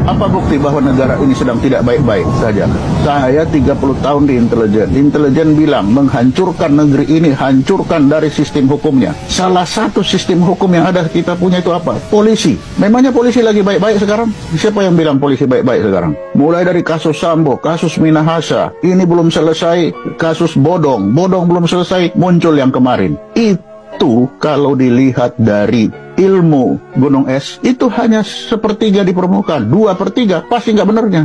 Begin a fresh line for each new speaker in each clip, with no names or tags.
Apa bukti bahwa negara ini sedang tidak baik-baik saja? Saya 30 tahun di intelijen. Intelijen bilang menghancurkan negeri ini, hancurkan dari sistem hukumnya. Salah satu sistem hukum yang ada kita punya itu apa? Polisi. Memangnya polisi lagi baik-baik sekarang? Siapa yang bilang polisi baik-baik sekarang? Mulai dari kasus Sambo, kasus Minahasa, ini belum selesai, kasus Bodong belum selesai, muncul yang kemarin. Itu kalau dilihat dari ilmu gunung es, itu hanya sepertiga di permukaan, 2/3 pasti nggak benernya.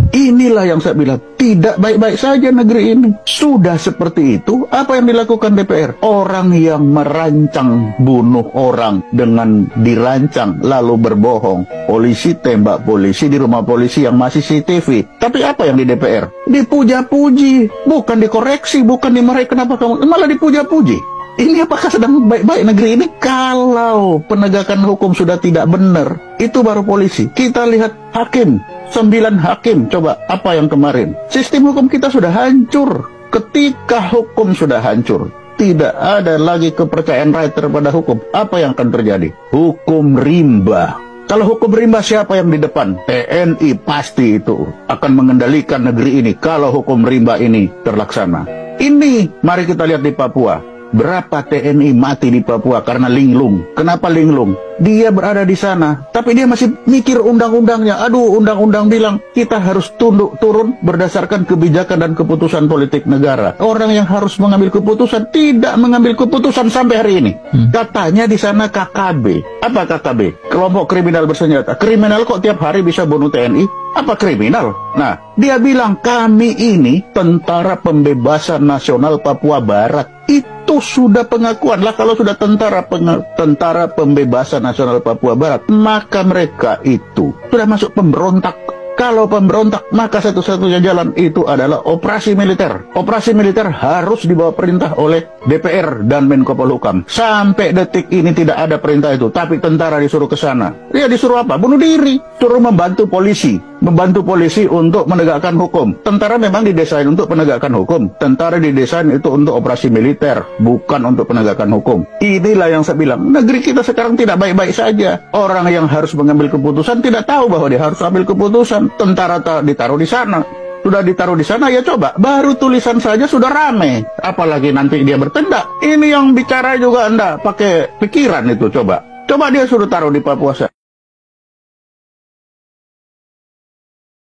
Inilah yang saya bilang, tidak baik-baik saja negeri ini. Sudah seperti itu, apa yang dilakukan DPR? Orang yang merancang bunuh orang dengan dirancang lalu berbohong. Polisi tembak polisi di rumah polisi yang masih CCTV. Tapi apa yang di DPR? Dipuja-puji, bukan dikoreksi, bukan dimarahi. Kenapa kamu malah dipuja-puji? Ini apakah sedang baik-baik negeri ini? Kalau penegakan hukum sudah tidak benar, itu baru polisi. Kita lihat hakim, 9 hakim, coba apa yang kemarin. Sistem hukum kita sudah hancur. Ketika hukum sudah hancur, tidak ada lagi kepercayaan rakyat terhadap hukum. Apa yang akan terjadi? Hukum rimba. Kalau hukum rimba, siapa yang di depan? TNI pasti itu akan mengendalikan negeri ini kalau hukum rimba ini terlaksana. Ini, mari kita lihat di Papua. Berapa TNI mati di Papua karena linglung? Kenapa linglung? Dia berada di sana, tapi dia masih mikir undang-undangnya. Aduh, undang-undang bilang kita harus tunduk turun berdasarkan kebijakan dan keputusan politik negara. Orang yang harus mengambil keputusan tidak mengambil keputusan sampai hari ini. Katanya di sana KKB. Apa KKB? Kelompok kriminal bersenjata. Kriminal kok tiap hari bisa bunuh TNI? Apa kriminal? Nah, dia bilang kami ini Tentara Pembebasan Nasional Papua Barat. Itu sudah pengakuan lah. Kalau sudah Tentara Pembebasan Nasional Papua Barat, maka mereka itu sudah masuk pemberontak. Kalau pemberontak, maka satu-satunya jalan itu adalah operasi militer. Operasi militer harus dibawa perintah oleh DPR dan Menko Polhukam. Sampai detik ini tidak ada perintah itu, tapi tentara disuruh ke sana. Dia disuruh apa? Bunuh diri. Suruh membantu polisi. Membantu polisi untuk menegakkan hukum. Tentara memang didesain untuk penegakan hukum. Tentara didesain itu untuk operasi militer, bukan untuk penegakan hukum. Inilah yang saya bilang, negeri kita sekarang tidak baik-baik saja. Orang yang harus mengambil keputusan tidak tahu bahwa dia harus ambil keputusan. Tentara ditaruh di sana. Sudah ditaruh di sana, ya coba. Baru tulisan saja sudah rame. Apalagi nanti dia bertindak. Ini yang bicara juga Anda pakai pikiran itu, coba. Coba dia suruh taruh di Papua.